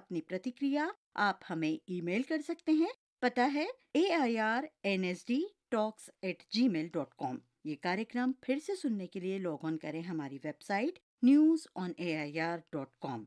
अपनी प्रतिक्रिया आप हमें ईमेल कर सकते हैं। पता है airnsdtalks@gmail.com। ये कार्यक्रम फिर से सुनने के लिए लॉग ऑन करें हमारी website newsonair.com।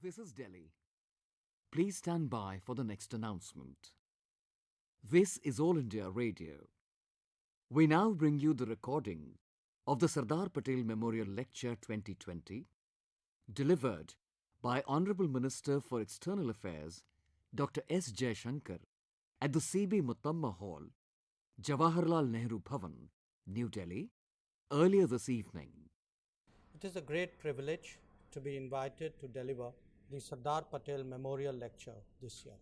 This is Delhi. Please stand by for the next announcement. This is All India Radio. We now bring you the recording of the Sardar Patel Memorial Lecture 2020, delivered by Honorable Minister for External Affairs, Dr. S. Jaishankar, at the C.B. Muttamma Hall, Jawaharlal Nehru Bhavan, New Delhi, earlier this evening. It is a great privilege to be invited to deliver the Sardar Patel Memorial Lecture this year.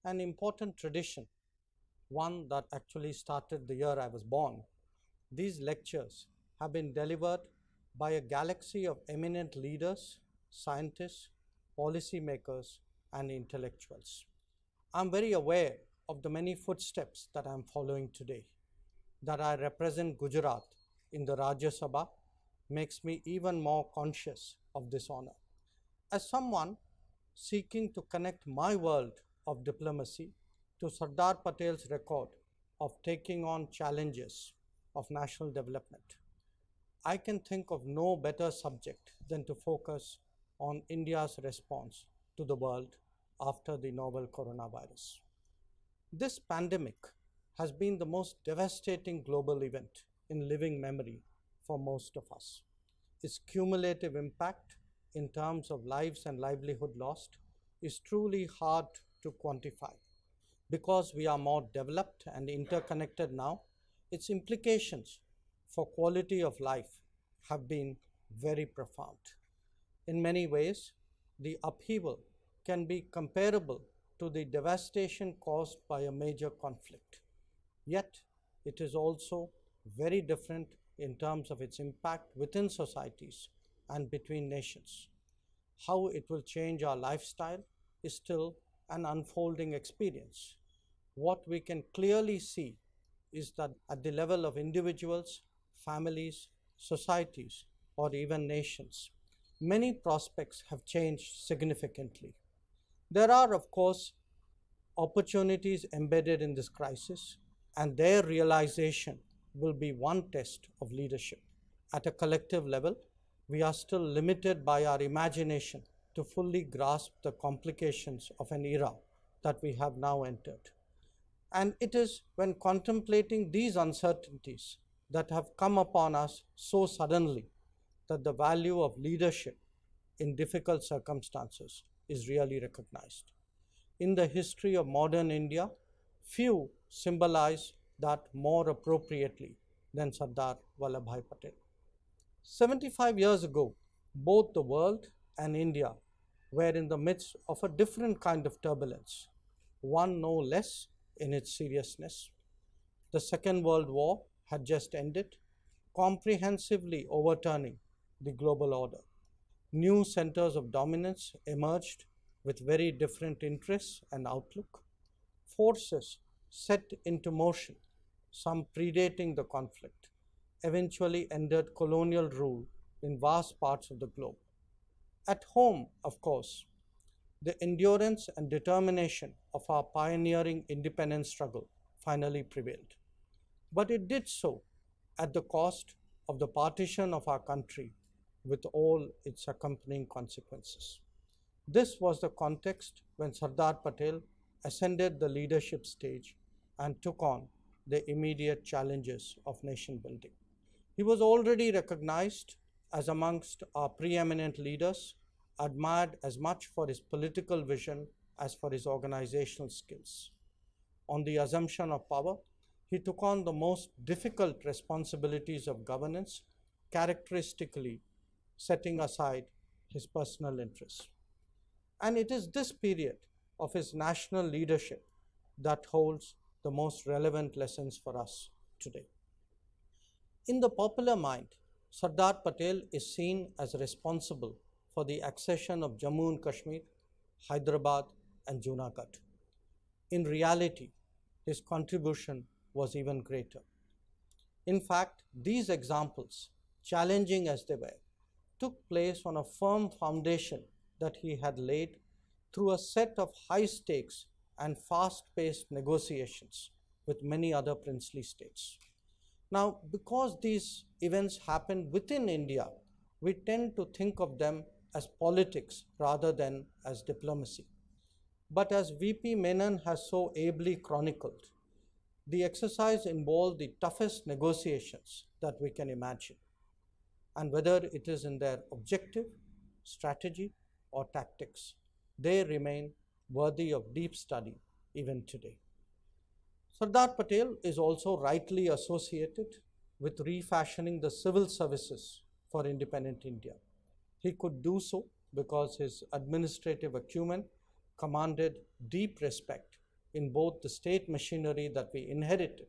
An important tradition, one that actually started the year I was born. These lectures have been delivered by a galaxy of eminent leaders, scientists, policymakers, and intellectuals. I'm very aware of the many footsteps that I'm following today. That I represent Gujarat in the Rajya Sabha makes me even more conscious of this honor. As someone seeking to connect my world of diplomacy to Sardar Patel's record of taking on challenges of national development, I can think of no better subject than to focus on India's response to the world after the novel coronavirus. This pandemic has been the most devastating global event in living memory for most of us. Its cumulative impact in terms of lives and livelihood lost is truly hard to quantify. Because we are more developed and interconnected now, its implications for quality of life have been very profound. In many ways, the upheaval can be comparable to the devastation caused by a major conflict. Yet, it is also very different in terms of its impact within societies and between nations. How it will change our lifestyle is still an unfolding experience. What we can clearly see is that at the level of individuals, families, societies, or even nations, many prospects have changed significantly. There are, of course, opportunities embedded in this crisis, and their realization will be one test of leadership. At a collective level, we are still limited by our imagination to fully grasp the complications of an era that we have now entered. And it is when contemplating these uncertainties that have come upon us so suddenly that the value of leadership in difficult circumstances is really recognized. In the history of modern India, few symbolize that more appropriately than Sardar Vallabhbhai Patel. 75 years ago, both the world and India were in the midst of a different kind of turbulence, one no less in its seriousness. The Second World War had just ended, comprehensively overturning the global order. New centers of dominance emerged with very different interests and outlook. Forces set into motion, some predating the conflict, eventually ended colonial rule in vast parts of the globe. At home, of course, the endurance and determination of our pioneering independence struggle finally prevailed. But it did so at the cost of the partition of our country with all its accompanying consequences. This was the context when Sardar Patel ascended the leadership stage and took on the immediate challenges of nation building. He was already recognized as amongst our preeminent leaders, admired as much for his political vision as for his organizational skills. On the assumption of power, he took on the most difficult responsibilities of governance, characteristically setting aside his personal interests. And it is this period of his national leadership that holds the most relevant lessons for us today. In the popular mind, Sardar Patel is seen as responsible for the accession of Jammu and Kashmir, Hyderabad, and Junagadh. In reality, his contribution was even greater. In fact, these examples, challenging as they were, took place on a firm foundation that he had laid through a set of high-stakes and fast-paced negotiations with many other princely states. Now, because these events happened within India, we tend to think of them as politics rather than as diplomacy. But as VP Menon has so ably chronicled, the exercise involved the toughest negotiations that we can imagine. And whether it is in their objective, strategy, or tactics, they remain worthy of deep study even today. Sardar Patel is also rightly associated with refashioning the civil services for independent India. He could do so because his administrative acumen commanded deep respect in both the state machinery that we inherited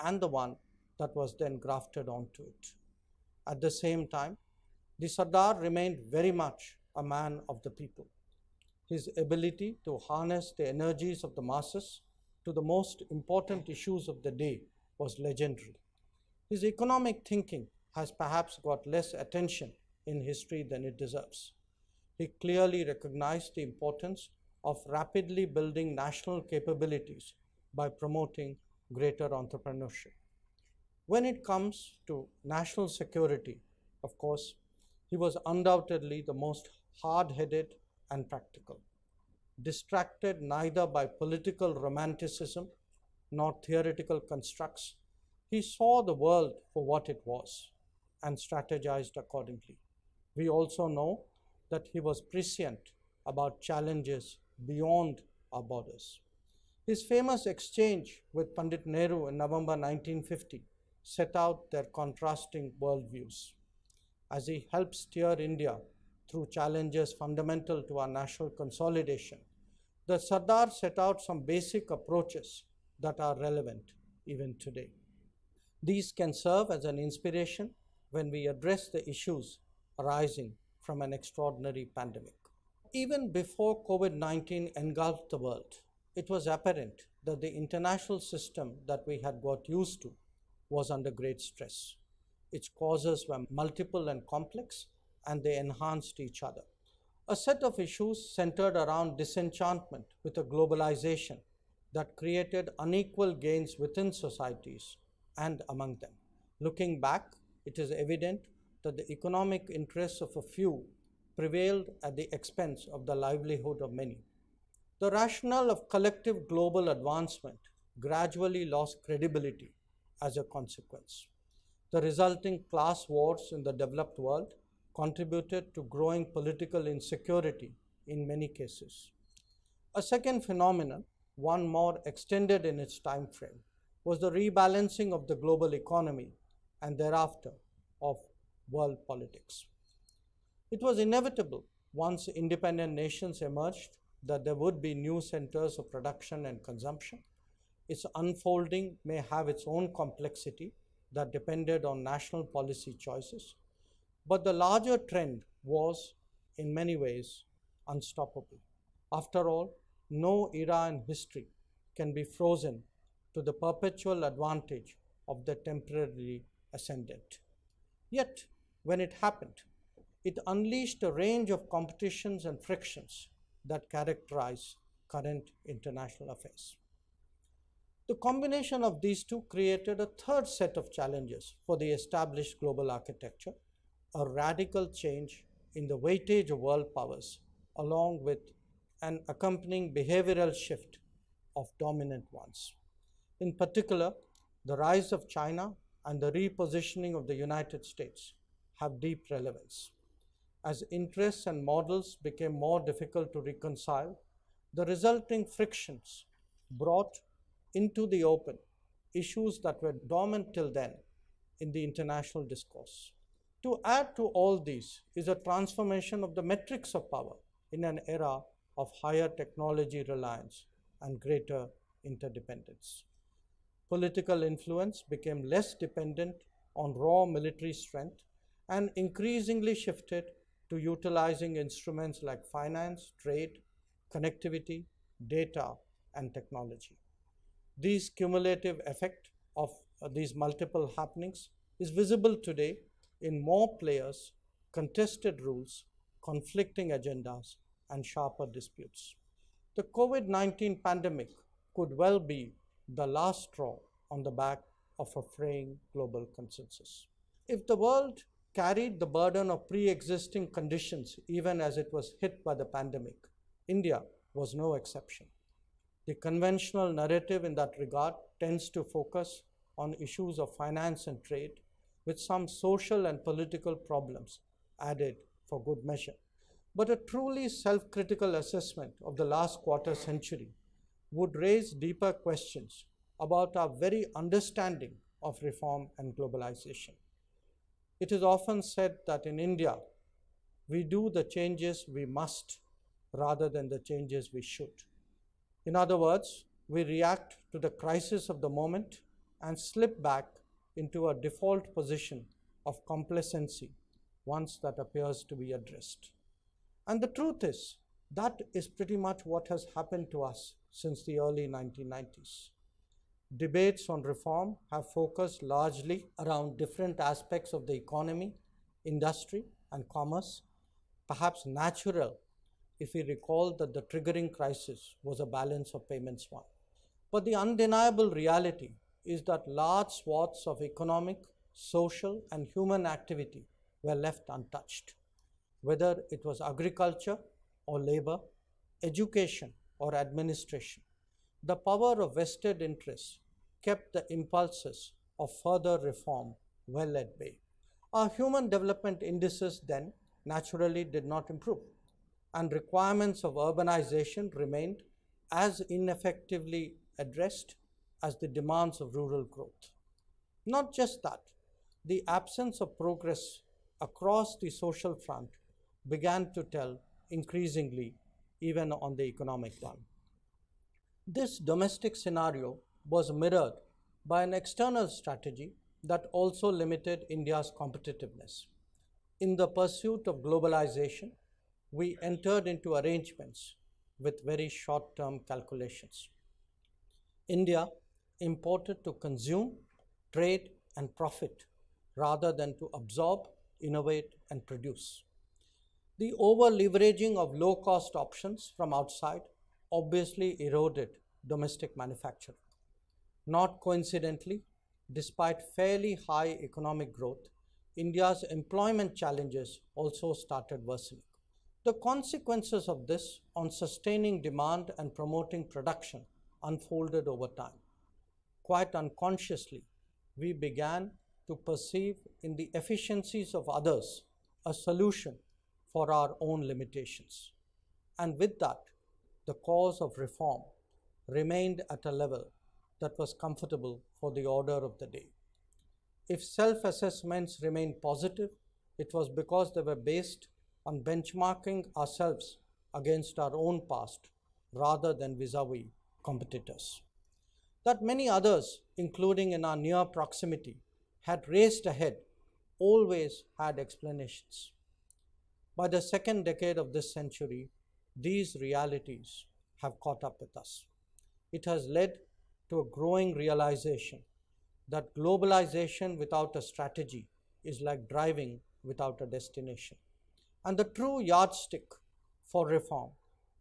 and the one that was then grafted onto it. At the same time, the Sardar remained very much a man of the people. His ability to harness the energies of the masses to the most important issues of the day was legendary. His economic thinking has perhaps got less attention in history than it deserves. He clearly recognized the importance of rapidly building national capabilities by promoting greater entrepreneurship. When it comes to national security, of course, he was undoubtedly the most hard-headed and practical. Distracted neither by political romanticism nor theoretical constructs, he saw the world for what it was and strategized accordingly. We also know that he was prescient about challenges beyond our borders. His famous exchange with Pandit Nehru in November 1950 set out their contrasting worldviews. As he helped steer India through challenges fundamental to our national consolidation, the Sardar set out some basic approaches that are relevant even today. These can serve as an inspiration when we address the issues arising from an extraordinary pandemic. Even before COVID-19 engulfed the world, it was apparent that the international system that we had got used to was under great stress. Its causes were multiple and complex, and they enhanced each other. A set of issues centered around disenchantment with a globalization that created unequal gains within societies and among them. Looking back, it is evident that the economic interests of a few prevailed at the expense of the livelihood of many. The rationale of collective global advancement gradually lost credibility as a consequence. The resulting class wars in the developed world contributed to growing political insecurity in many cases. A second phenomenon, one more extended in its time frame, was the rebalancing of the global economy and thereafter of world politics. It was inevitable once independent nations emerged that there would be new centers of production and consumption. Its unfolding may have its own complexity that depended on national policy choices, but the larger trend was, in many ways, unstoppable. After all, no era in history can be frozen to the perpetual advantage of the temporarily ascendant. Yet, when it happened, it unleashed a range of competitions and frictions that characterize current international affairs. The combination of these two created a third set of challenges for the established global architecture, a radical change in the weightage of world powers, along with an accompanying behavioral shift of dominant ones. In particular, the rise of China and the repositioning of the United States have deep relevance. As interests and models became more difficult to reconcile, The resulting frictions brought into the open issues that were dormant till then in the international discourse. To add to all these is a transformation of the metrics of power in an era of higher technology reliance and greater interdependence. Political influence became less dependent on raw military strength and increasingly shifted to utilizing instruments like finance, trade, connectivity, data, and technology. These cumulative effect of these multiple happenings is visible today in more players, contested rules, conflicting agendas, and sharper disputes. The COVID-19 pandemic could well be the last straw on the back of a fraying global consensus. If the world carried the burden of pre-existing conditions even as it was hit by the pandemic, India was no exception. The conventional narrative in that regard tends to focus on issues of finance and trade, with some social and political problems added for good measure. But a truly self-critical assessment of the last quarter century would raise deeper questions about our very understanding of reform and globalization. It is often said that in India, we do the changes we must rather than the changes we should. In other words, we react to the crisis of the moment and slip back into a default position of complacency once that appears to be addressed. And the truth is, that is pretty much what has happened to us since the early 1990s. Debates on reform have focused largely around different aspects of the economy, industry, and commerce, perhaps natural if we recall that the triggering crisis was a balance of payments one. But the undeniable reality is that large swaths of economic, social, and human activity were left untouched. Whether it was agriculture or labor, education or administration, the power of vested interests kept the impulses of further reform well at bay. Our human development indices then naturally did not improve, and requirements of urbanization remained as ineffectively addressed as the demands of rural growth. Not just that, the absence of progress across the social front began to tell increasingly even on the economic one. This domestic scenario was mirrored by an external strategy that also limited India's competitiveness. In the pursuit of globalization, we entered into arrangements with very short-term calculations. India imported to consume, trade, and profit rather than to absorb, innovate, and produce. The over-leveraging of low-cost options from outside obviously eroded domestic manufacturing. Not coincidentally, despite fairly high economic growth, India's employment challenges also started worsening. The consequences of this on sustaining demand and promoting production unfolded over time. Quite unconsciously, we began to perceive in the efficiencies of others a solution for our own limitations. And with that, the cause of reform remained at a level that was comfortable for the order of the day. If self-assessments remained positive, it was because they were based on benchmarking ourselves against our own past rather than vis-a-vis competitors. That many others, including in our near proximity, had raced ahead always had explanations. By the second decade of this century, these realities have caught up with us. It has led to a growing realization that globalization without a strategy is like driving without a destination. And the true yardstick for reform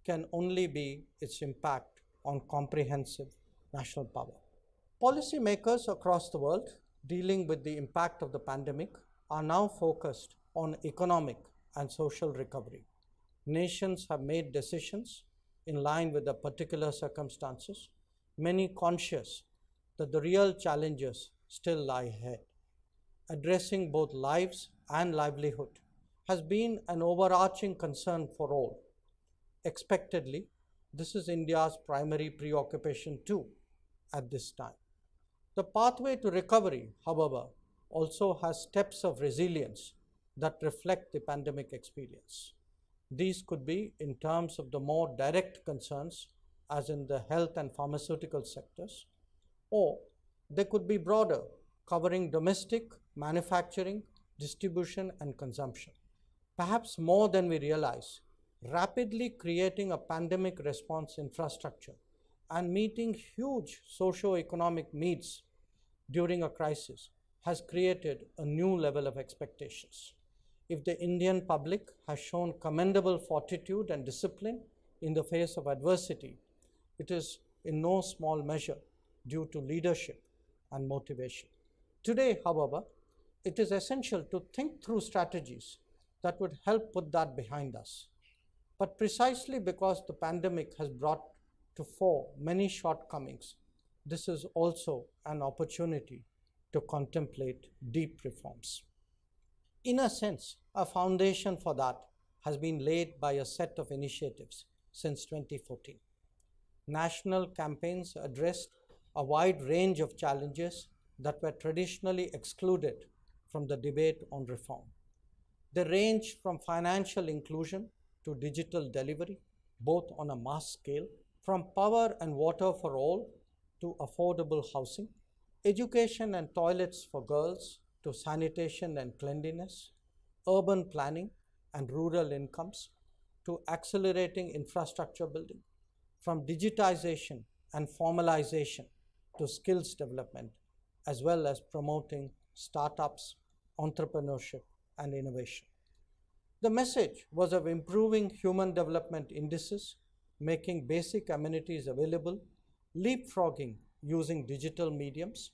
can only be its impact on comprehensive national power. Policymakers across the world dealing with the impact of the pandemic are now focused on economic and social recovery. Nations have made decisions in line with the particular circumstances, many conscious that the real challenges still lie ahead. Addressing both lives and livelihood has been an overarching concern for all. Expectedly, This is India's primary preoccupation too at this time. The pathway to recovery, however, also has steps of resilience that reflect the pandemic experience. These could be in terms of the more direct concerns, as in the health and pharmaceutical sectors, or they could be broader, covering domestic, manufacturing, distribution, and consumption. Perhaps more than we realize, rapidly creating a pandemic response infrastructure and meeting huge socio-economic needs during a crisis has created a new level of expectations. If the Indian public has shown commendable fortitude and discipline in the face of adversity, it is in no small measure due to leadership and motivation. Today, however, it is essential to think through strategies that would help put that behind us. But precisely because the pandemic has brought to fore many shortcomings, this is also an opportunity to contemplate deep reforms. In a sense, a foundation for that has been laid by a set of initiatives since 2014. National campaigns addressed a wide range of challenges that were traditionally excluded from the debate on reform. They range from financial inclusion to digital delivery, both on a mass scale, from power and water for all to affordable housing, education and toilets for girls to sanitation and cleanliness, urban planning and rural incomes to accelerating infrastructure building, from digitization and formalization to skills development, as well as promoting startups, entrepreneurship, and innovation. The message was of improving human development indices, making basic amenities available, leapfrogging using digital mediums,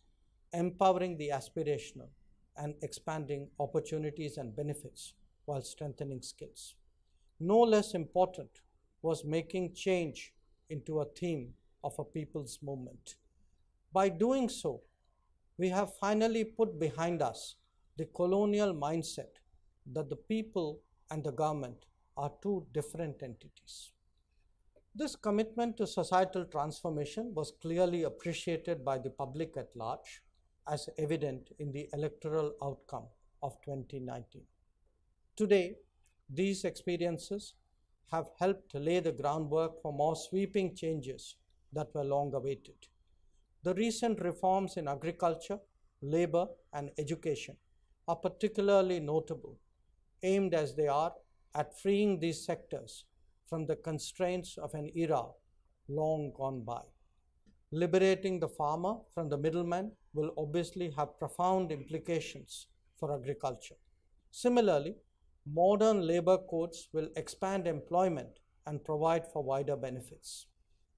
empowering the aspirational, and expanding opportunities and benefits while strengthening skills. No less important was making change into a theme of a people's movement. By doing so, we have finally put behind us the colonial mindset that the people and the government are two different entities. This commitment to societal transformation was clearly appreciated by the public at large, as evident in the electoral outcome of 2019. Today, these experiences have helped lay the groundwork for more sweeping changes that were long awaited. The recent reforms in agriculture, labor, and education are particularly notable, aimed as they are at freeing these sectors from the constraints of an era long gone by. Liberating the farmer from the middleman will obviously have profound implications for agriculture. Similarly, modern labor codes will expand employment and provide for wider benefits.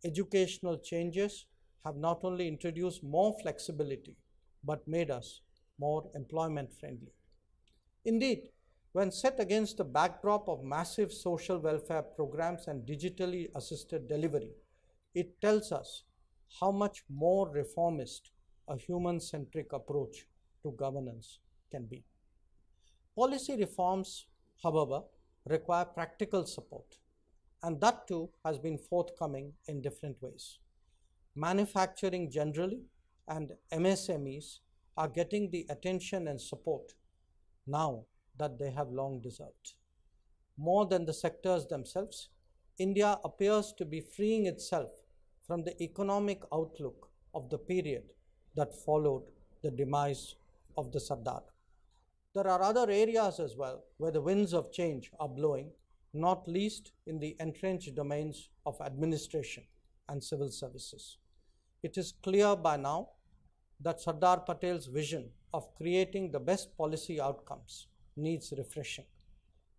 Educational changes have not only introduced more flexibility, but made us more employment friendly. Indeed, when set against the backdrop of massive social welfare programs and digitally assisted delivery, it tells us how much more reformist a human-centric approach to governance can be. Policy reforms, however, require practical support, and that too has been forthcoming in different ways. Manufacturing generally and MSMEs are getting the attention and support now that they have long deserved. More than the sectors themselves, India appears to be freeing itself from the economic outlook of the period that followed the demise of the Sardar. There are other areas as well where the winds of change are blowing, not least in the entrenched domains of administration and civil services. It is clear by now that Sardar Patel's vision of creating the best policy outcomes needs refreshing.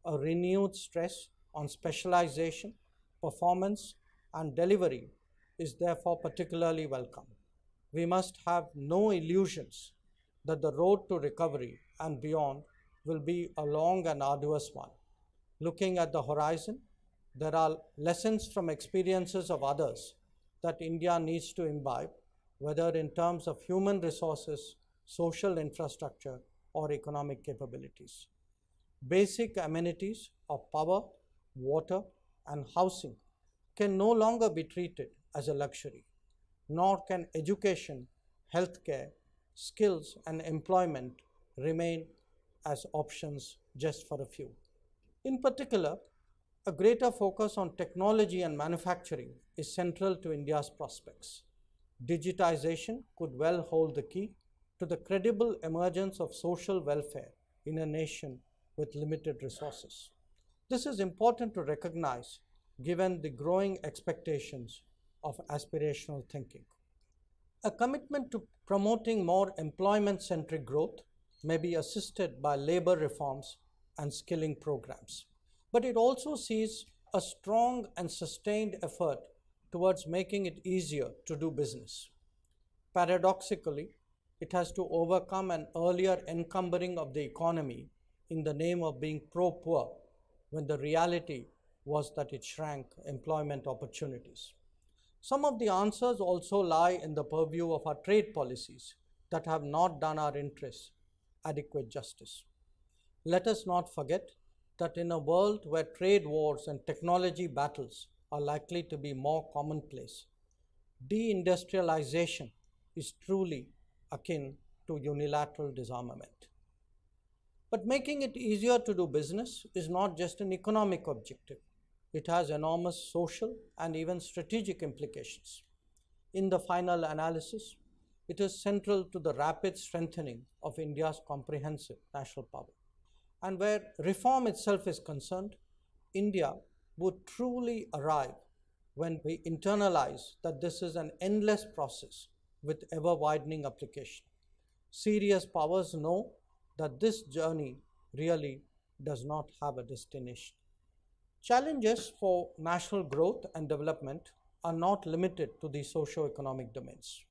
A renewed stress on specialization, performance, and delivery is therefore particularly welcome. We must have no illusions that the road to recovery and beyond will be a long and arduous one. Looking at the horizon, there are lessons from experiences of others that India needs to imbibe, whether in terms of human resources, social infrastructure, or economic capabilities. Basic amenities of power, water, and housing can no longer be treated as a luxury, nor can education, healthcare, skills, and employment remain as options just for a few. In particular, a greater focus on technology and manufacturing is central to India's prospects. Digitization could well hold the key to the credible emergence of social welfare in a nation with limited resources. This is important to recognize given the growing expectations of aspirational thinking. A commitment to promoting more employment-centric growth may be assisted by labor reforms and skilling programs, but it also sees a strong and sustained effort towards making it easier to do business. Paradoxically, it has to overcome an earlier encumbering of the economy in the name of being pro-poor, when the reality was that it shrank employment opportunities. Some of the answers also lie in the purview of our trade policies that have not done our interests adequate justice. Let us not forget that in a world where trade wars and technology battles are likely to be more commonplace, deindustrialization is truly akin to unilateral disarmament. But making it easier to do business is not just an economic objective. It has enormous social and even strategic implications. In the final analysis, it is central to the rapid strengthening of India's comprehensive national power. And where reform itself is concerned, India would truly arrive when we internalize that this is an endless process with ever-widening application. Serious powers know that this journey really does not have a destination. Challenges for national growth and development are not limited to the socio-economic domains.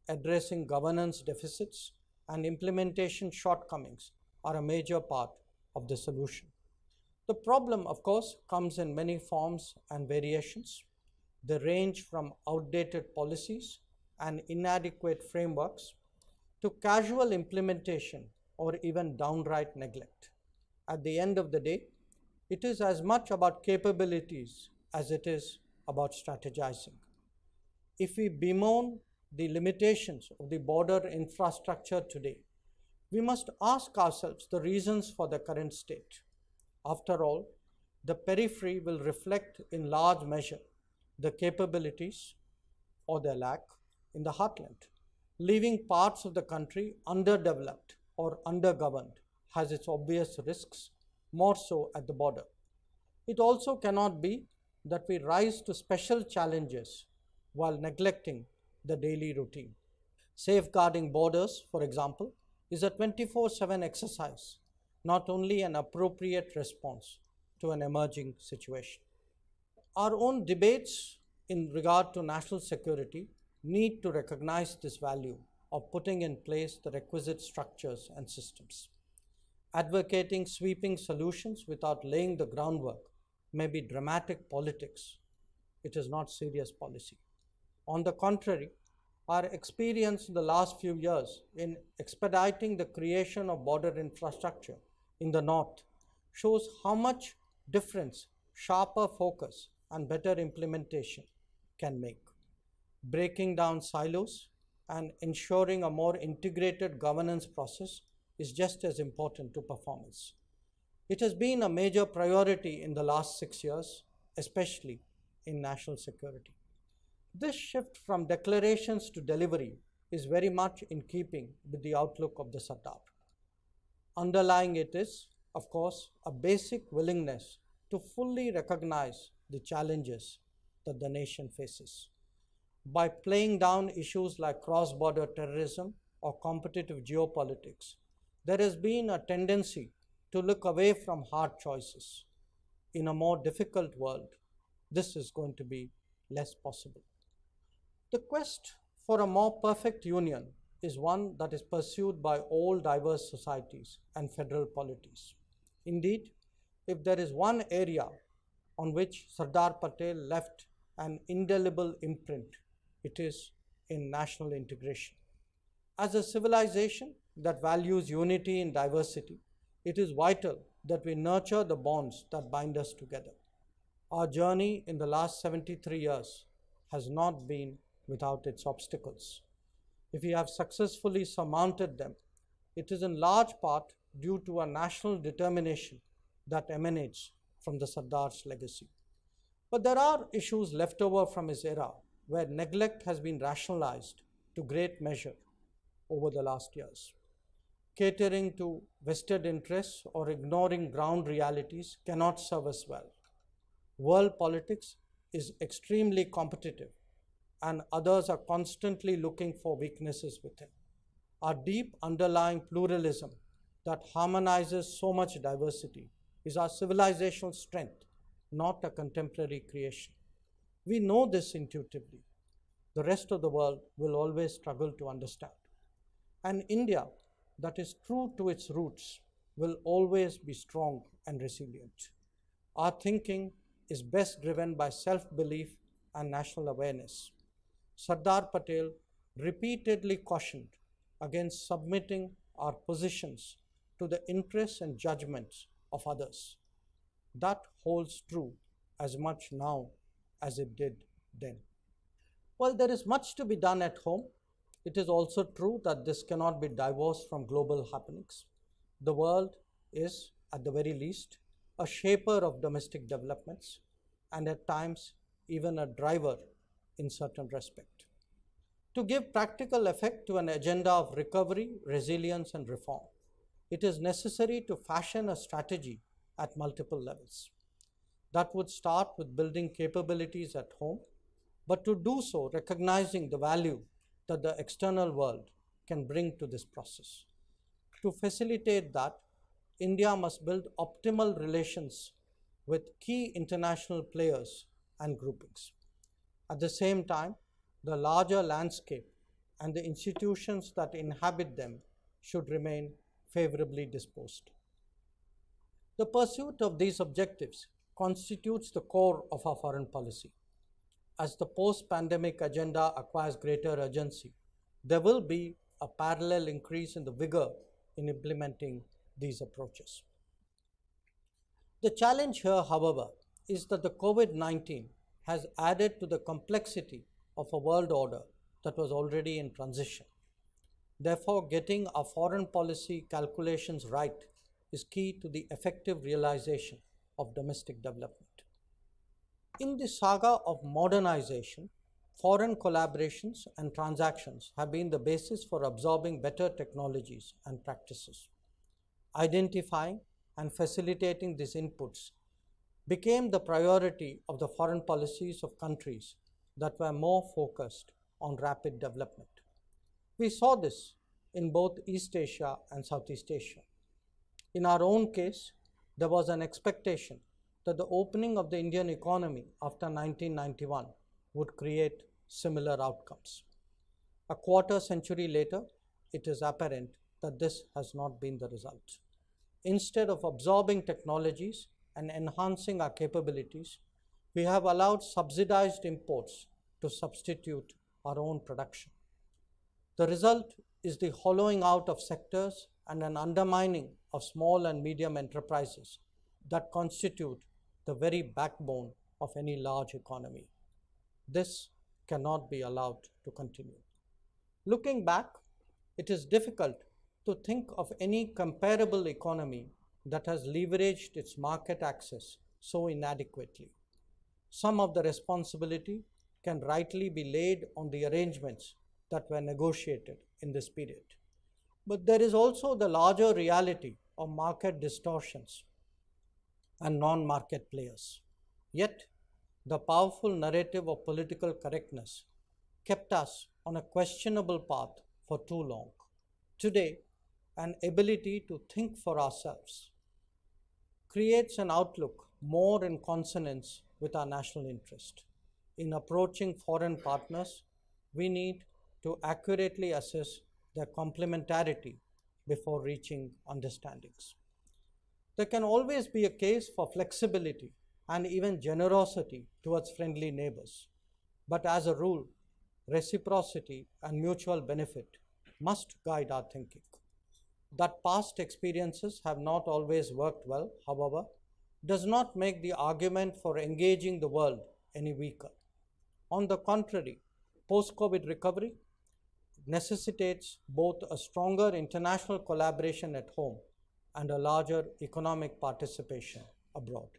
Addressing governance deficits and implementation shortcomings are a major part of the solution. The problem, of course, comes in many forms and variations. They range from outdated policies and inadequate frameworks to casual implementation or even downright neglect. At the end of the day, it is as much about capabilities as it is about strategizing. If we bemoan the limitations of the border infrastructure today, we must ask ourselves the reasons for the current state. After all, the periphery will reflect in large measure the capabilities or their lack in the heartland. Leaving parts of the country underdeveloped or undergoverned has its obvious risks, more so at the border. It also cannot be that we rise to special challenges while neglecting the daily routine. Safeguarding borders, for example, is a 24/7 exercise, not only an appropriate response to an emerging situation. Our own debates in regard to national security need to recognize this value of putting in place the requisite structures and systems. Advocating sweeping solutions without laying the groundwork may be dramatic politics. It is not serious policy. On the contrary, our experience in the last few years in expediting the creation of border infrastructure in the north shows how much difference sharper focus and better implementation can make. Breaking down silos and ensuring a more integrated governance process is just as important to performance. It has been a major priority in the last 6 years, especially in national security. This shift from declarations to delivery is very much in keeping with the outlook of the Sardar. Underlying it is, of course, a basic willingness to fully recognize the challenges that the nation faces. By playing down issues like cross-border terrorism or competitive geopolitics, there has been a tendency to look away from hard choices. In a more difficult world, this is going to be less possible. The quest for a more perfect union is one that is pursued by all diverse societies and federal polities. Indeed, if there is one area on which Sardar Patel left an indelible imprint, it is in national integration. As a civilization that values unity in diversity, it is vital that we nurture the bonds that bind us together. Our journey in the last 73 years has not been without its obstacles. If we have successfully surmounted them, it is in large part due to a national determination that emanates from the Sardar's legacy. But there are issues left over from his era where neglect has been rationalized to great measure over the last years. Catering to vested interests or ignoring ground realities cannot serve us well. World politics is extremely competitive, and others are constantly looking for weaknesses within. Our deep underlying pluralism that harmonizes so much diversity is our civilizational strength, not a contemporary creation. We know this intuitively. The rest of the world will always struggle to understand. And India, that is true to its roots, will always be strong and resilient. Our thinking is best driven by self-belief and national awareness. Sardar Patel repeatedly cautioned against submitting our positions to the interests and judgments of others. That holds true as much now as it did then. While there is much to be done at home, it is also true that this cannot be divorced from global happenings. The world is, at the very least, a shaper of domestic developments and at times even a driver in certain respect. To give practical effect to an agenda of recovery, resilience, and reform, it is necessary to fashion a strategy at multiple levels. That would start with building capabilities at home, but to do so recognizing the value that the external world can bring to this process. To facilitate that, India must build optimal relations with key international players and groupings. At the same time, the larger landscape and the institutions that inhabit them should remain favorably disposed. The pursuit of these objectives constitutes the core of our foreign policy. As the post-pandemic agenda acquires greater urgency, there will be a parallel increase in the vigor in implementing these approaches. The challenge here, however, is that the COVID-19 has added to the complexity of a world order that was already in transition. Therefore, getting our foreign policy calculations right is key to the effective realization of domestic development. In the saga of modernization, foreign collaborations and transactions have been the basis for absorbing better technologies and practices. Identifying and facilitating these inputs became the priority of the foreign policies of countries that were more focused on rapid development. We saw this in both East Asia and Southeast Asia. In our own case, there was an expectation that the opening of the Indian economy after 1991 would create similar outcomes. A quarter century later, it is apparent that this has not been the result. Instead of absorbing technologies and enhancing our capabilities, we have allowed subsidized imports to substitute our own production. The result is the hollowing out of sectors and an undermining of small and medium enterprises that constitute the very backbone of any large economy. This cannot be allowed to continue. Looking back, it is difficult to think of any comparable economy that has leveraged its market access so inadequately. Some of the responsibility can rightly be laid on the arrangements that were negotiated in this period. But there is also the larger reality of market distortions and non-market players. Yet, the powerful narrative of political correctness kept us on a questionable path for too long. Today, an ability to think for ourselves creates an outlook more in consonance with our national interest. In approaching foreign partners, we need to accurately assess their complementarity before reaching understandings. There can always be a case for flexibility and even generosity towards friendly neighbors. But as a rule, reciprocity and mutual benefit must guide our thinking. That past experiences have not always worked well, however, does not make the argument for engaging the world any weaker. On the contrary, post-COVID recovery necessitates both a stronger international collaboration at home and a larger economic participation abroad.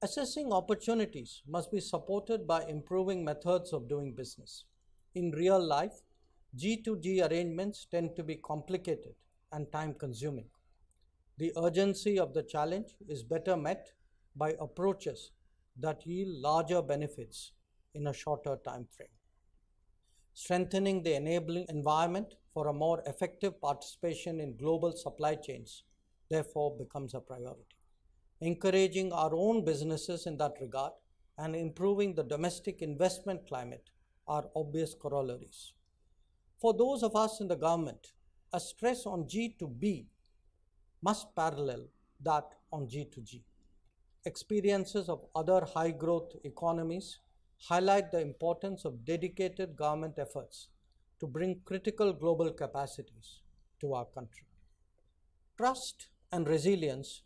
Assessing opportunities must be supported by improving methods of doing business. In real life, G2G arrangements tend to be complicated and time-consuming. The urgency of the challenge is better met by approaches that yield larger benefits in a shorter time frame. Strengthening the enabling environment for a more effective participation in global supply chains, therefore, becomes a priority. Encouraging our own businesses in that regard and improving the domestic investment climate are obvious corollaries. For those of us in the government, a stress on G2B must parallel that on G2G. Experiences of other high-growth economies highlight the importance of dedicated government efforts to bring critical global capacities to our country. Trust and resilience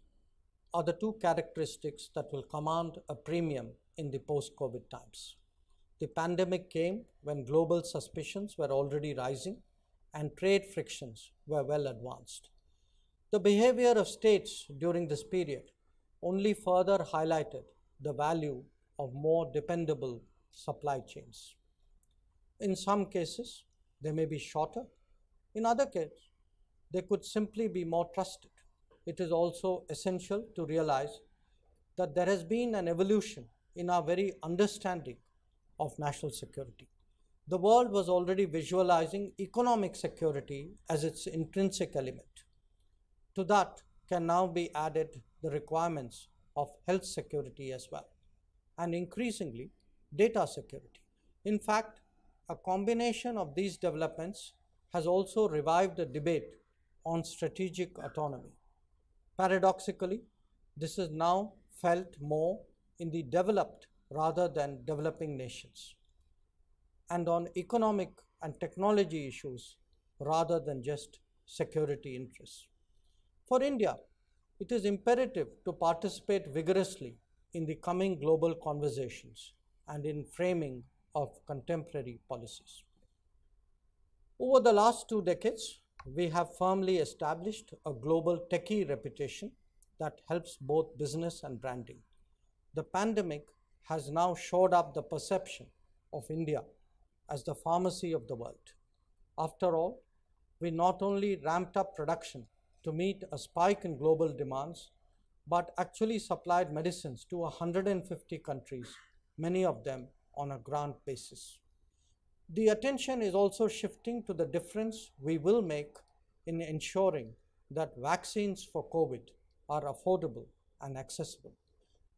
are the two characteristics that will command a premium in the post-COVID times. The pandemic came when global suspicions were already rising and trade frictions were well advanced. The behavior of states during this period only further highlighted the value of more dependable supply chains. In some cases, they may be shorter. In other cases, they could simply be more trusted. It is also essential to realize that there has been an evolution in our very understanding of national security. The world was already visualizing economic security as its intrinsic element. To that can now be added the requirements of health security as well, and increasingly data security. In fact, a combination of these developments has also revived a debate on strategic autonomy. Paradoxically, this is now felt more in the developed rather than developing nations, and on economic and technology issues rather than just security interests. For India, it is imperative to participate vigorously in the coming global conversations and in framing of contemporary policies. Over the last 2 decades, we have firmly established a global techie reputation that helps both business and branding. The pandemic has now shored up the perception of India as the pharmacy of the world. After all, we not only ramped up production to meet a spike in global demands, but actually supplied medicines to 150 countries, many of them on a grant basis. The attention is also shifting to the difference we will make in ensuring that vaccines for COVID are affordable and accessible.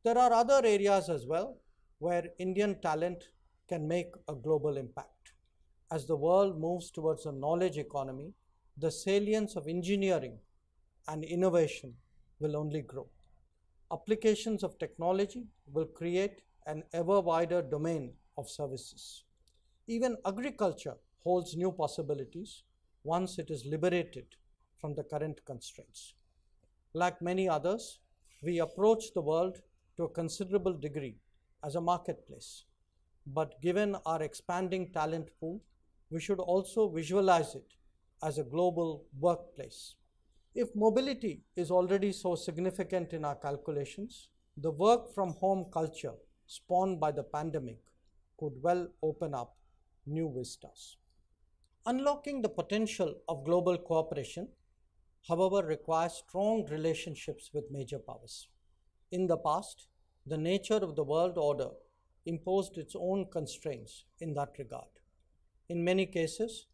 There are other areas as well where Indian talent can make a global impact. As the world moves towards a knowledge economy, the salience of engineering and innovation will only grow. Applications of technology will create an ever wider domain of services. Even agriculture holds new possibilities once it is liberated from the current constraints. Like many others, we approach the world to a considerable degree as a marketplace. But given our expanding talent pool, we should also visualize it as a global workplace. If mobility is already so significant in our calculations, the work from home culture spawned by the pandemic could well open up new vistas. Unlocking the potential of global cooperation, however, requires strong relationships with major powers. In the past, the nature of the world order imposed its own constraints in that regard. In many cases,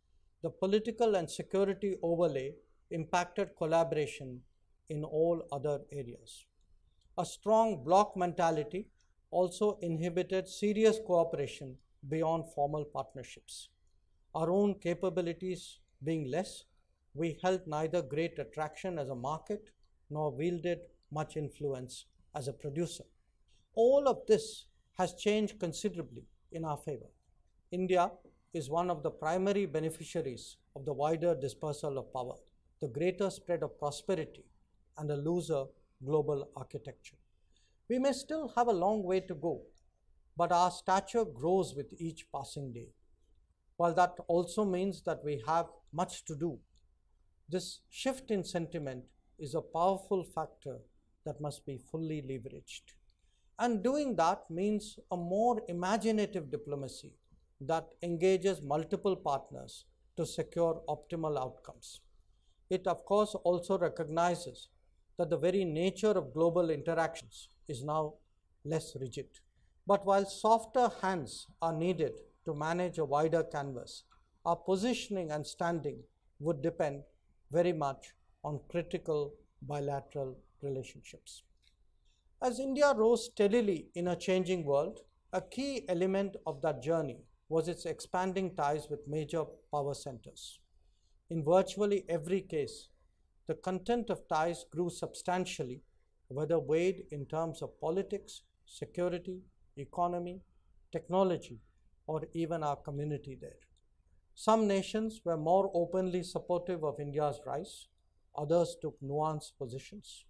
the political and security overlay impacted collaboration in all other areas. A strong bloc mentality also inhibited serious cooperation beyond formal partnerships. Our own capabilities being less, we held neither great attraction as a market nor wielded much influence as a producer. All of this has changed considerably in our favor. India is one of the primary beneficiaries of the wider dispersal of power, the greater spread of prosperity, and a loser global architecture. We may still have a long way to go, but our stature grows with each passing day. While that also means that we have much to do, this shift in sentiment is a powerful factor that must be fully leveraged. And doing that means a more imaginative diplomacy that engages multiple partners to secure optimal outcomes. It, of course, also recognizes that the very nature of global interactions is now less rigid. But while softer hands are needed to manage a wider canvas, our positioning and standing would depend very much on critical bilateral relationships. As India rose steadily in a changing world, a key element of that journey was its expanding ties with major power centers. In virtually every case, the content of ties grew substantially, whether weighed in terms of politics, security, economy, technology, or even our community there. Some nations were more openly supportive of India's rise, others took nuanced positions.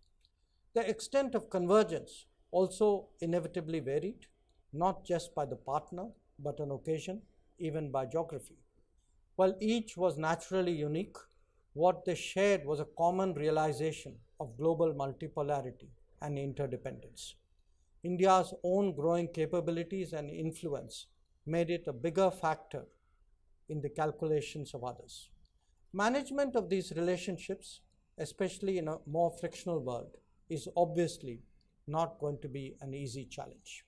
The extent of convergence also inevitably varied, not just by the partner, but on occasion, even by geography. While each was naturally unique, what they shared was a common realization of global multipolarity and interdependence. India's own growing capabilities and influence made it a bigger factor in the calculations of others. Management of these relationships, especially in a more frictional world, is obviously not going to be an easy challenge.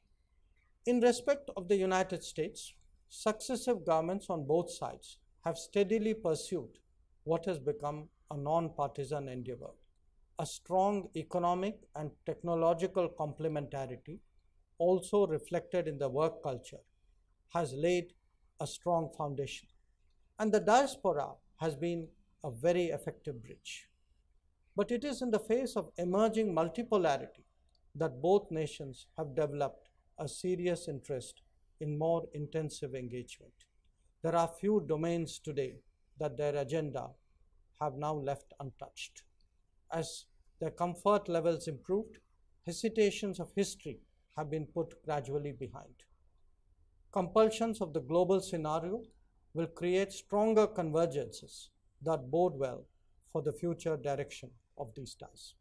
In respect of the United States, successive governments on both sides have steadily pursued what has become a non-partisan endeavor. A strong economic and technological complementarity, also reflected in the work culture, has laid a strong foundation. And the diaspora has been a very effective bridge. But it is in the face of emerging multipolarity that both nations have developed a serious interest in more intensive engagement. There are few domains today that their agenda have now left untouched. As their comfort levels improved, hesitations of history have been put gradually behind. Compulsions of the global scenario will create stronger convergences that bode well for the future direction of these ties.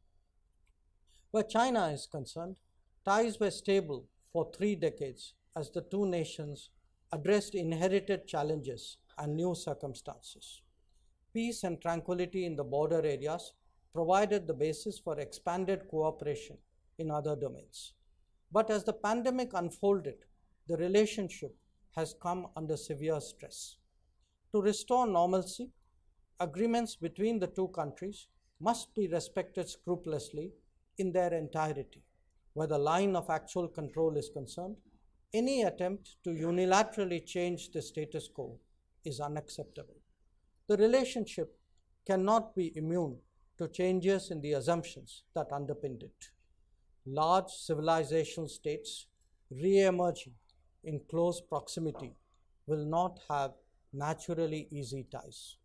Where China is concerned, ties were stable for 3 decades as the two nations addressed inherited challenges and new circumstances. Peace and tranquility in the border areas provided the basis for expanded cooperation in other domains. But as the pandemic unfolded, the relationship has come under severe stress. To restore normalcy, agreements between the two countries must be respected scrupulously in their entirety. Where the line of actual control is concerned, any attempt to unilaterally change the status quo is unacceptable. The relationship cannot be immune to changes in the assumptions that underpinned it. Large civilizational states re-emerging in close proximity will not have naturally easy ties.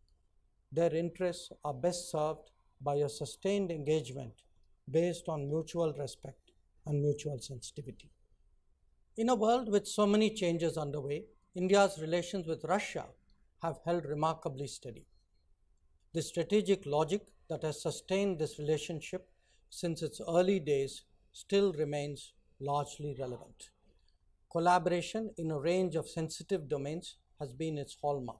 Their interests are best served by a sustained engagement based on mutual respect and mutual sensitivity. In a world with so many changes underway, India's relations with Russia have held remarkably steady. The strategic logic that has sustained this relationship since its early days still remains largely relevant. Collaboration in a range of sensitive domains has been its hallmark.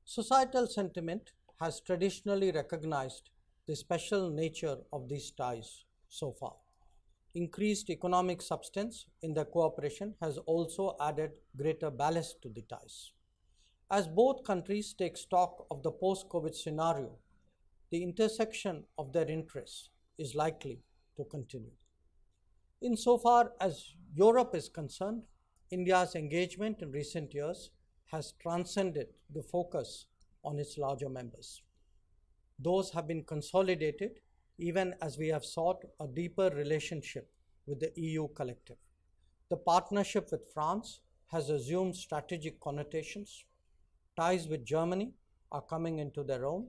Societal sentiment has traditionally recognized the special nature of these ties so far. Increased economic substance in their cooperation has also added greater ballast to the ties. As both countries take stock of the post-COVID scenario, the intersection of their interests is likely to continue. Insofar as Europe is concerned, India's engagement in recent years has transcended the focus on its larger members. Those have been consolidated even as we have sought a deeper relationship with the EU collective. The partnership with France has assumed strategic connotations. Ties with Germany are coming into their own.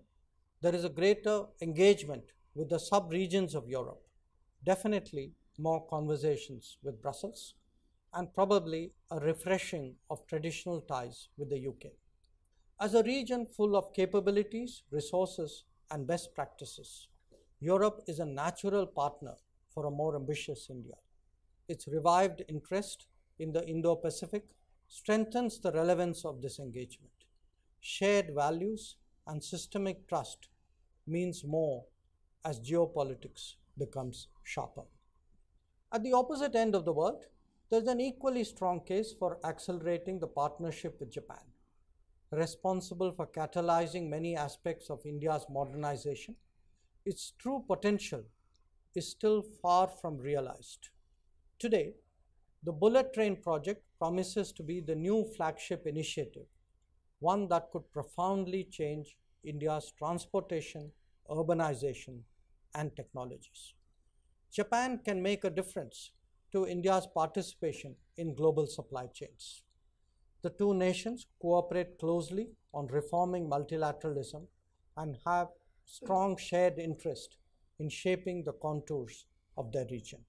There is a greater engagement with the sub-regions of Europe. definitely more conversations with Brussels, and probably a refreshing of traditional ties with the UK. As a region full of capabilities, resources, and best practices, Europe is a natural partner for a more ambitious India. Its revived interest in the Indo Pacific strengthens the relevance of this engagement. Shared values and systemic trust means more as geopolitics becomes sharper. At the opposite end of the world, there is an equally strong case for accelerating the partnership with Japan, responsible for catalyzing many aspects of India's modernization. Its true potential is still far from realized. Today, the Bullet Train project promises to be the new flagship initiative, one that could profoundly change India's transportation, urbanization, and technologies. Japan can make a difference to India's participation in global supply chains. The two nations cooperate closely on reforming multilateralism and have strong shared interest in shaping the contours of their region.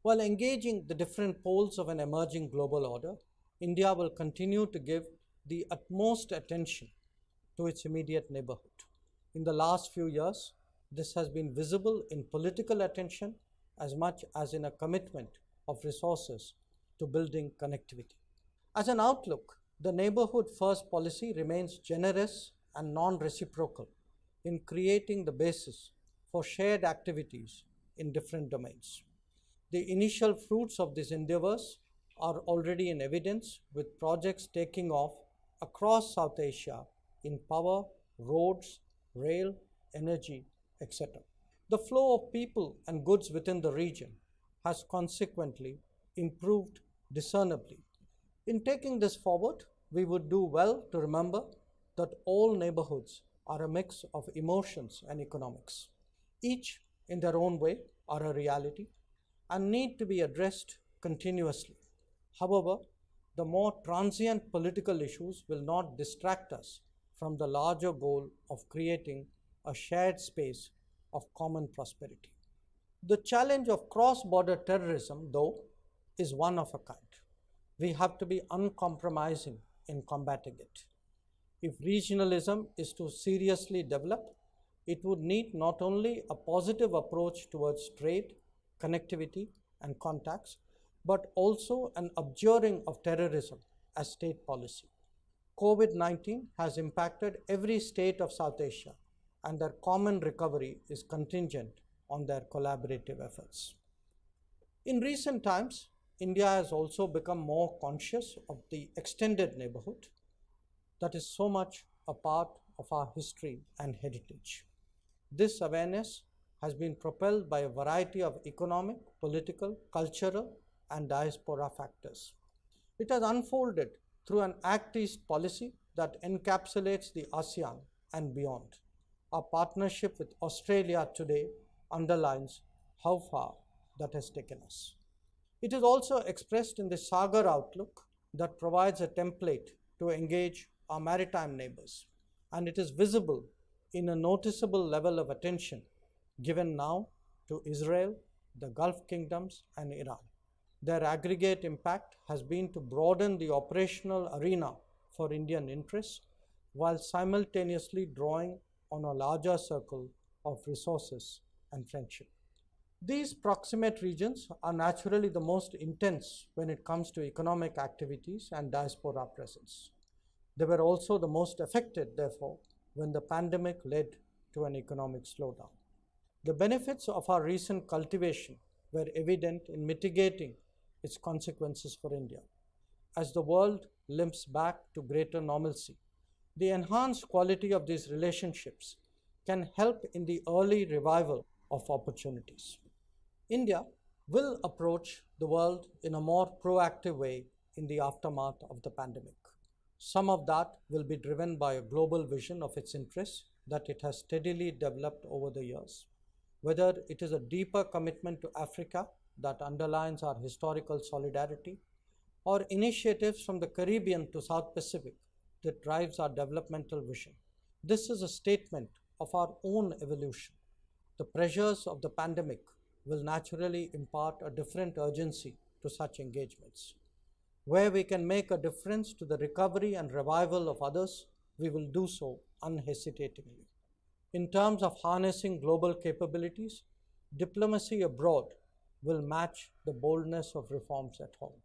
While engaging the different poles of an emerging global order, India will continue to give the utmost attention to its immediate neighborhood. In the last few years, this has been visible in political attention as much as in a commitment of resources to building connectivity. As an outlook, the neighborhood first policy remains generous and non reciprocal in creating the basis for shared activities in different domains. The initial fruits of these endeavors are already in evidence, with projects taking off across South Asia in power, roads, rail, energy, etc. The flow of people and goods within the region has consequently improved discernibly. In taking this forward, we would do well to remember that all neighborhoods are a mix of emotions and economics. Each, in their own way, are a reality and need to be addressed continuously. However, the more transient political issues will not distract us from the larger goal of creating a shared space of common prosperity. The challenge of cross border terrorism, though, is one of a kind. We have to be uncompromising in combating it. If regionalism is to seriously develop, it would need not only a positive approach towards trade, connectivity, and contacts, but also an abjuring of terrorism as state policy. COVID-19 has impacted every state of South Asia, and their common recovery is contingent on their collaborative efforts. In recent times, India has also become more conscious of the extended neighborhood that is so much a part of our history and heritage. This awareness has been propelled by a variety of economic, political, cultural, and diaspora factors. It has unfolded through an Act East policy that encapsulates the ASEAN and beyond. Our partnership with Australia today underlines how far that has taken us. It is also expressed in the Sagar Outlook that provides a template to engage our maritime neighbors, and it is visible in a noticeable level of attention given now to Israel, the Gulf kingdoms, and Iran. Their aggregate impact has been to broaden the operational arena for Indian interests while simultaneously drawing on a larger circle of resources and friendship. These proximate regions are naturally the most intense when it comes to economic activities and diaspora presence. They were also the most affected, therefore, when the pandemic led to an economic slowdown. The benefits of our recent cultivation were evident in mitigating its consequences for India. As the world limps back to greater normalcy, the enhanced quality of these relationships can help in the early revival of opportunities. India will approach the world in a more proactive way in the aftermath of the pandemic. Some of that will be driven by a global vision of its interests that it has steadily developed over the years. Whether it is a deeper commitment to Africa that underlines our historical solidarity, or initiatives from the Caribbean to South Pacific that drives our developmental vision. This is a statement of our own evolution. The pressures of the pandemic will naturally impart a different urgency to such engagements. Where we can make a difference to the recovery and revival of others, we will do so unhesitatingly. In terms of harnessing global capabilities, diplomacy abroad will match the boldness of reforms at home.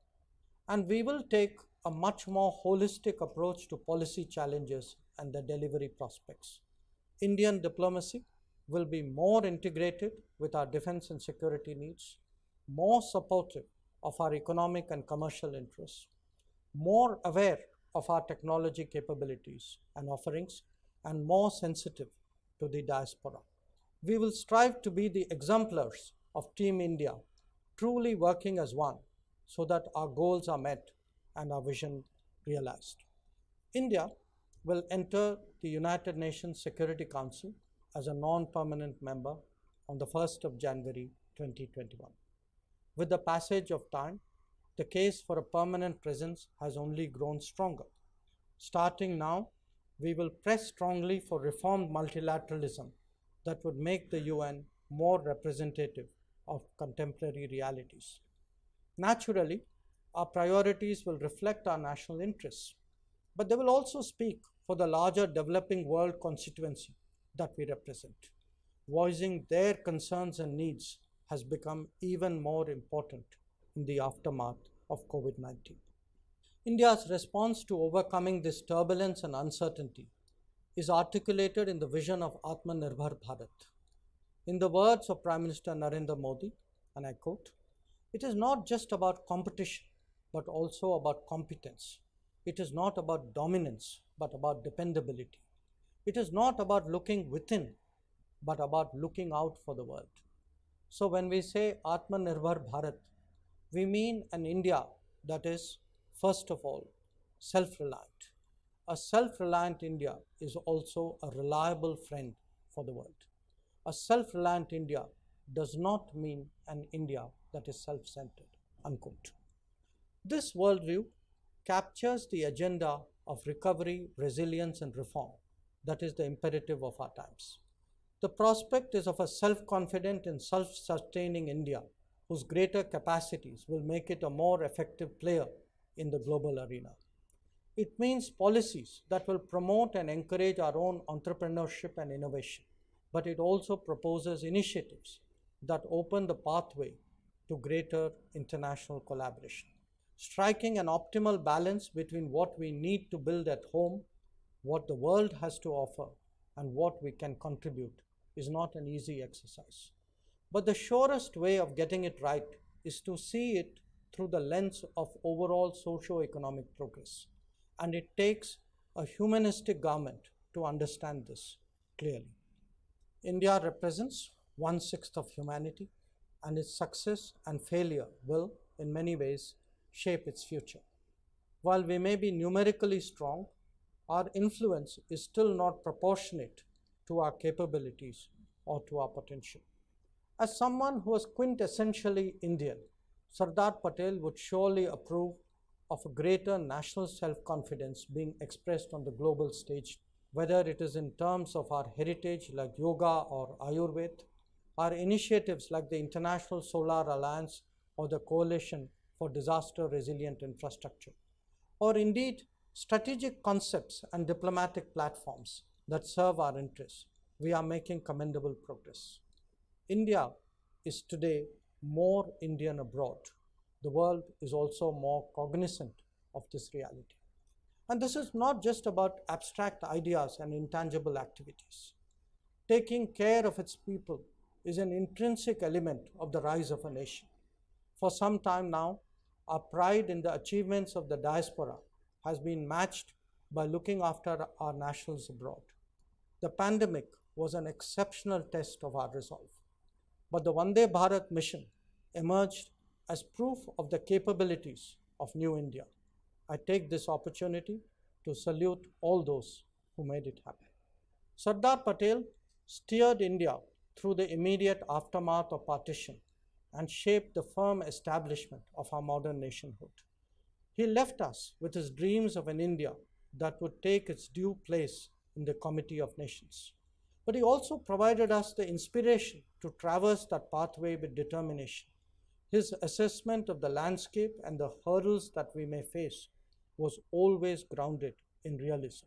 And we will take a much more holistic approach to policy challenges and the delivery prospects. Indian diplomacy will be more integrated with our defense and security needs, more supportive of our economic and commercial interests, more aware of our technology capabilities and offerings, and more sensitive to the diaspora. We will strive to be the exemplars of Team India, truly working as one so that our goals are met and our vision realized. India will enter the United Nations Security Council as a non-permanent member on the 1st of January 2021. With the passage of time, the case for a permanent presence has only grown stronger. Starting now, we will press strongly for reformed multilateralism that would make the UN more representative of contemporary realities. Naturally, our priorities will reflect our national interests, but they will also speak for the larger developing world constituency that we represent. Voicing their concerns and needs has become even more important in the aftermath of COVID-19. India's response to overcoming this turbulence and uncertainty is articulated in the vision of Atmanirbhar Bharat. In the words of Prime Minister Narendra Modi, and I quote, "It is not just about competition, but also about competence. It is not about dominance, but about dependability. It is not about looking within, but about looking out for the world." So when we say Atmanirbhar Bharat, we mean an India that is, first of all, self-reliant. A self-reliant India is also a reliable friend for the world. A self-reliant India does not mean an India that is self-centered, unquote. This worldview captures the agenda of recovery, resilience, and reform that is the imperative of our times. The prospect is of a self-confident and self-sustaining India whose greater capacities will make it a more effective player in the global arena. It means policies that will promote and encourage our own entrepreneurship and innovation, but it also proposes initiatives that open the pathway to greater international collaboration. Striking an optimal balance between what we need to build at home, what the world has to offer, and what we can contribute is not an easy exercise. But the surest way of getting it right is to see it through the lens of overall socio-economic progress. And it takes a humanistic garment to understand this clearly. India represents 1/6 of humanity, and its success and failure will, in many ways, shape its future. While we may be numerically strong, our influence is still not proportionate to our capabilities or to our potential. As someone who is quintessentially Indian, Sardar Patel would surely approve of a greater national self-confidence being expressed on the global stage, whether it is in terms of our heritage like yoga or Ayurveda, our initiatives like the International Solar Alliance or the Coalition for Disaster Resilient Infrastructure, or indeed strategic concepts and diplomatic platforms that serve our interests. We are making commendable progress. India is today more Indian abroad. The world is also more cognizant of this reality. And this is not just about abstract ideas and intangible activities. Taking care of its people is an intrinsic element of the rise of a nation. For some time now, our pride in the achievements of the diaspora has been matched by looking after our nationals abroad. The pandemic was an exceptional test of our resolve. But the Vande Bharat mission emerged as proof of the capabilities of New India. I take this opportunity to salute all those who made it happen. Sardar Patel steered India through the immediate aftermath of partition and shaped the firm establishment of our modern nationhood. He left us with his dreams of an India that would take its due place in the Committee of Nations. but he also provided us the inspiration to traverse that pathway with determination. His assessment of the landscape and the hurdles that we may face was always grounded in realism.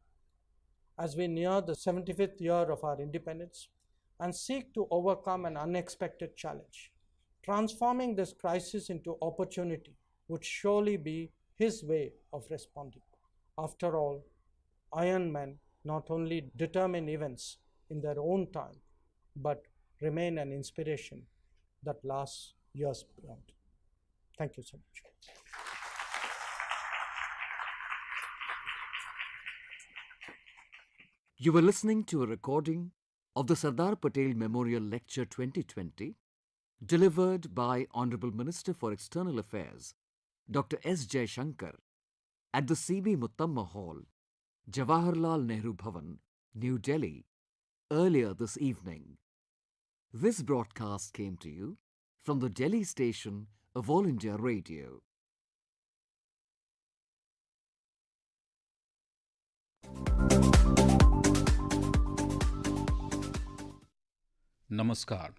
As we near the 75th year of our independence and seek to overcome an unexpected challenge, transforming this crisis into opportunity would surely be his way of responding. After all, Iron Men not only determine events in their own time, but remain an inspiration that lasts years beyond. Thank you so much. You were listening to a recording of the Sardar Patel Memorial Lecture 2020, delivered by Honorable Minister for External Affairs, Dr. S. Jaishankar, at the C.B. Muttamma Hall, Jawaharlal Nehru Bhavan, New Delhi, earlier this evening. This broadcast came to you from the Delhi station of All India Radio. Namaskar.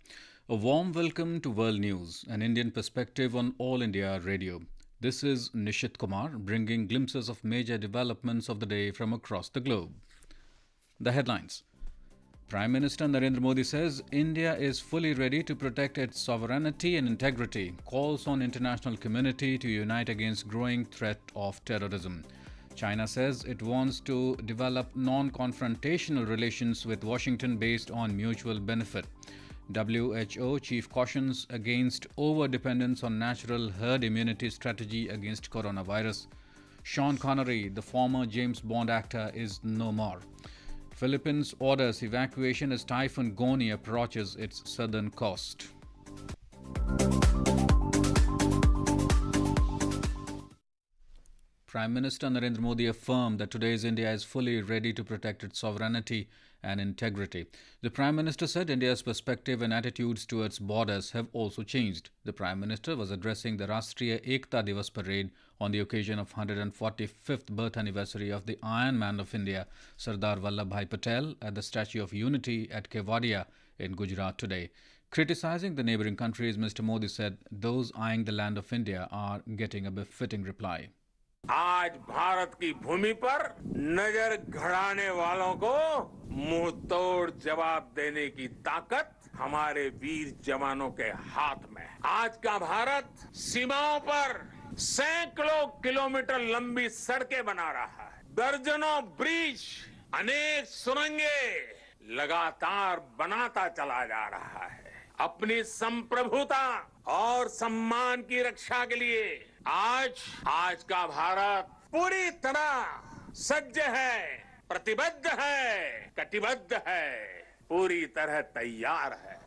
A warm welcome to World News, an Indian perspective on All India Radio. This is Nishit Kumar bringing glimpses of major developments of the day from across the globe. The headlines. Prime Minister Narendra Modi says India is fully ready to protect its sovereignty and integrity, calls on international community to unite against growing threat of terrorism. China says it wants to develop non-confrontational relations with Washington based on mutual benefit. WHO chief cautions against over-dependence on natural herd immunity strategy against coronavirus. Sean Connery, the former James Bond actor, is no more. Philippines orders evacuation as Typhoon Goni approaches its southern coast. Prime Minister Narendra Modi affirmed that today's India is fully ready to protect its sovereignty and integrity. The Prime Minister said India's perspective and attitudes towards borders have also changed. The Prime Minister was addressing the Rashtriya Ekta Divas parade on the occasion of 145th birth anniversary of the Iron Man of India, Sardar Patel, at the Statue of Unity at Kevadia in Gujarat today. Criticizing the neighbouring countries, Mr. Modi said those eyeing the land of India are getting a befitting reply. आज भारत की भूमि पर नजर गड़ाने वालों को मुंह तोड़ जवाब देने की ताकत हमारे वीर जवानों के हाथ में है। आज का भारत सीमाओं पर सैकड़ों किलोमीटर लंबी सड़कें बना रहा है, दर्जनों ब्रिज, अनेक सुरंगें लगातार बनाता चला जा रहा है। अपनी संप्रभुता और सम्मान की रक्षा के लिए आज का भारत पूरी तरह सज्ज है, प्रतिबद्ध है, कटिबद्ध है, पूरी तरह तैयार है।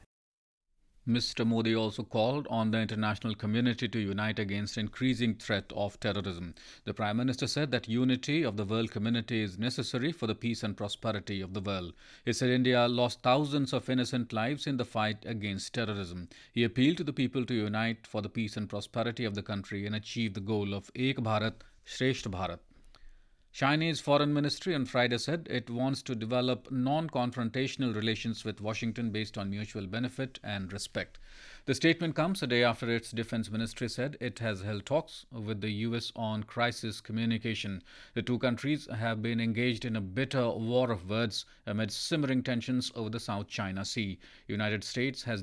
Mr. Modi also called on the international community to unite against increasing threat of terrorism. The Prime Minister said that unity of the world community is necessary for the peace and prosperity of the world. He said India lost thousands of innocent lives in the fight against terrorism. He appealed to the people to unite for the peace and prosperity of the country and achieve the goal of Ek Bharat, Shreshtha Bharat. Chinese Foreign Ministry on Friday said it wants to develop non-confrontational relations with Washington based on mutual benefit and respect. The statement comes a day after its defense ministry said it has held talks with the US on crisis communication. The two countries have been engaged in a bitter war of words amid simmering tensions over the South China Sea. United States has